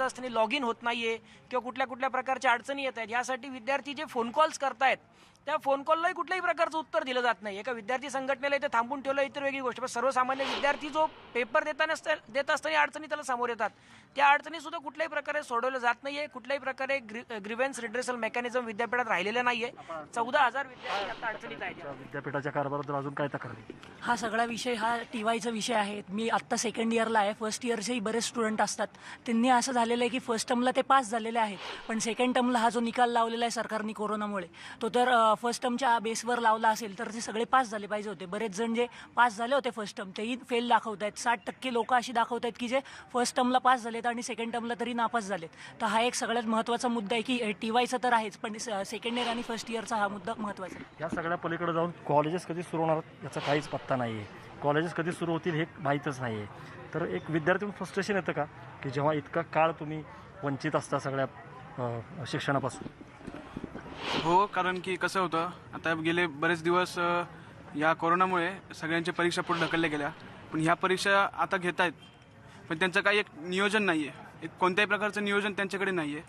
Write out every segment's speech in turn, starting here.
असताना log in होत नाहीये किंवा कुठल्या कुठल्या प्रकारच्या अडचणी येत आहेत, यासाठी विद्यार्थी जे फोन कॉल्स करतायत त्या फोन कॉललाही कुठल्याही प्रकारचं उत्तर दिलं जात नाही. एका विद्यार्थी संघटनेला इथे थांबून ठेवलं इतर वेगळी गोष्ट, पण सर्वसामान्य विद्यार्थी जो पेपर देत असताना अडचणी त्याला समोर येतात, त्या अडचणी सुद्धा कुठल्याही प्रकारे सोडवल्या जात नाहीये. कुठल्याही प्रकारे ग्रीव्हन्स रिड्रेसल मेकॅनिझम विद्यापीठात राहिलेलं नाहीये. 14,000 विद्यार्थी आता अडचणीत आहेत. विद्यापीठाच्या कारभाराबद्दल अजून काय तक्रार? हा सगळा विषय हा TYचा विषय आहे. मी आत्ता सेकंड इयरला आहे. फर्स्ट इयरचेही बरेच स्टुडंट असतात. त्यांनी असं झालेलं आहे की फर्स्ट टर्मला ते पास झालेले आहेत, पण सेकंड टर्मला हा जो निकाल लावलेला आहे सरकारने कोरोनामुळे, तो तर फर्स्ट टर्मच्या बेसवर लावला असेल तर ते सगळे पास झाले पाहिजे होते. बरेच जण जे पास झाले होते फर्स्ट टर्म तेही फेल दाखवत आहेत. 60% लोक अशी दाखवत आहेत की जे फर्स्ट टर्मला पास झालेत आणि सेकंड टर्मला तरी नापास झालेत. तर हा एक सगळ्यात महत्त्वाचा मुद्दा आहे की TYचा तर आहेच, पण सेकंड इयर आणि फर्स्ट इयरचा हा मुद्दा महत्त्वाचा आहे. या सगळ्या पलीकडे जाऊन कॉलेजेस कधी सुरू होणार याचा काहीच पत्ता नाही आहे. कॉलेजेस कधी सुरू होतील हे माहीतच नाही आहे. तर एक विद्यार्थी फ्रस्ट्रेशन येतं का की जेव्हा इतका काळ तुम्ही वंचित असता सगळ्या शिक्षणापासून? हो, कारण की कसं होतं, आता गेले बरेच दिवस या कोरोनामुळे सगळ्यांच्या परीक्षा पुढे ढकलल्या गेल्या, पण ह्या परीक्षा आता घेत आहेत, पण त्यांचं काही एक नियोजन नाही आहे. एक कोणत्याही प्रकारचं नियोजन त्यांच्याकडे नाही आहे.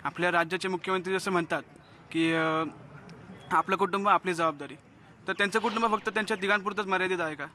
आपल्या राज्याचे मुख्यमंत्री जसं म्हणतात की आपलं कुटुंब आपली जबाबदारी, तर त्यांचं कुटुंब फक्त त्यांच्या तिघांपुरतंच मर्यादित आहे का?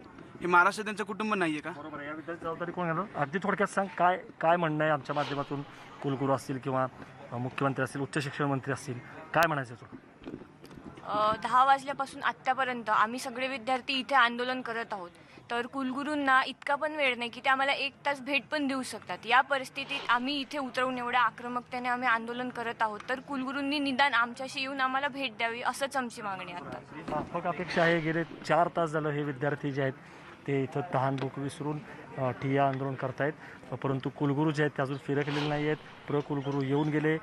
हे महाराष्ट्र त्यांचं कुटुंब नाही आहे का? बरोबर आहे. या विद्यार्थी जबाबदारी कोण घेणार? अगदी थोडक्यात सांग, काय काय म्हणणं आहे आमच्या माध्यमातून? कुलगुरू असतील किंवा मुख्यमंत्री असतील, उच्च शिक्षण मंत्री असतील, काय म्हणायचं तुला? 10 वाजल्यापासून आत्तापर्यंत आम्ही सगळे विद्यार्थी इथे आंदोलन करत आहोत. तर कुलगुरूंना इतका पण वेळ नाही की ते आम्हाला 1 तास भेट पण देऊ शकतात. या परिस्थितीत आम्ही इथे उतरवून एवढ्या आक्रमकतेने आम्ही आंदोलन करत आहोत, तर कुलगुरूंनी निदान आमच्याशी येऊन आम्हाला भेट द्यावी, असंच आमची मागणी आहे. आता माफक अपेक्षा आहे. गेले 4 तास झालं हे विद्यार्थी जे आहेत ते इथं तहान भूक विसरून ठिय्या आंदोलन करतायत, परंतु कुलगुरू जे आहेत ते अजून फिरकलेले नाही आहेत. कुलगुरू येऊन गेले,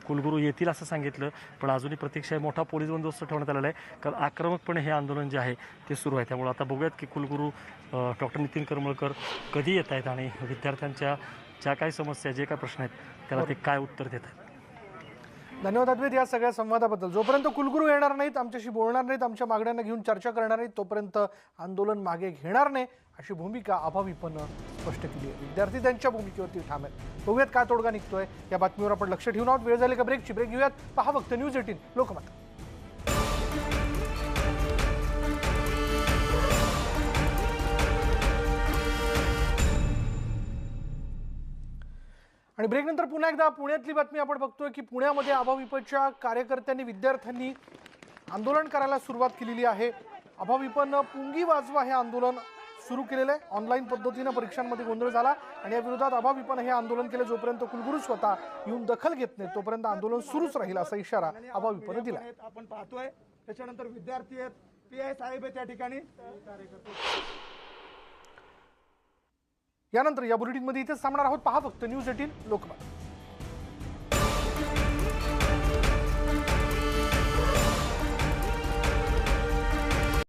कुलगुरू येतील असं सांगितलं, पण अजूनही प्रतीक्षा आहे. मोठा पोलीस बंदोबस्त ठेवण्यात आलेला आहे, कारण आक्रमकपणे हे आंदोलन जे आहे ते सुरू आहे. त्यामुळे आता बघूयात की कुलगुरू डॉक्टर नितीन करमळकर कधी येत आहेत आणि विद्यार्थ्यांच्या ज्या काही समस्या, जे काही प्रश्न आहेत त्याला ते काय उत्तर देत आहेत. धन्यवाद अद्वैत या सगळ्या संवादाबद्दल. जोपर्यंत कुलगुरू येणार नाहीत, आमच्याशी बोलणार नाहीत, आमच्या मागण्यांना घेऊन चर्चा करणार नाहीत, तोपर्यंत आंदोलन मागे घेणार नाही अशी भूमिका अभाविपनं स्पष्ट केली आहे. विद्यार्थी त्यांच्या भूमिकेवरती ठाम आहेत. बघूयात काय तोडगा निघतोय या बातमीवर आपण लक्ष ठेवून आहोत. वेळ झाली का ब्रेकची? ब्रेक घेऊयात. पहा फक्त न्यूज 18 लोकमत. आणि ब्रेकनंतर पुन्हा एकदा पुण्यातली बातमी आपण बघतोय की पुण्यामध्ये अभाविपच्या कार्यकर्त्यांनी विद्यार्थ्यांनी आंदोलन करायला सुरुवात केलेली आहे. अभाविपनं पुंगी वाजवा हे आंदोलन सुरू केलेलं आहे. ऑनलाईन पद्धतीनं परीक्षांमध्ये गोंधळ झाला आणि या विरोधात अभाविपनं हे आंदोलन केलं. जोपर्यंत कुलगुरू स्वतः येऊन दखल घेत नाही तोपर्यंत आंदोलन सुरूच राहील असा इशारा अभाविपनं दिला. आपण पाहतोय त्याच्यानंतर विद्यार्थी आहेत, PI साहेब आहेत त्या ठिकाणी. यानंतर या बुलेटिनमध्ये इथेच थांबणार आहोत. पहा फक्त न्यूज 18 लोकमत.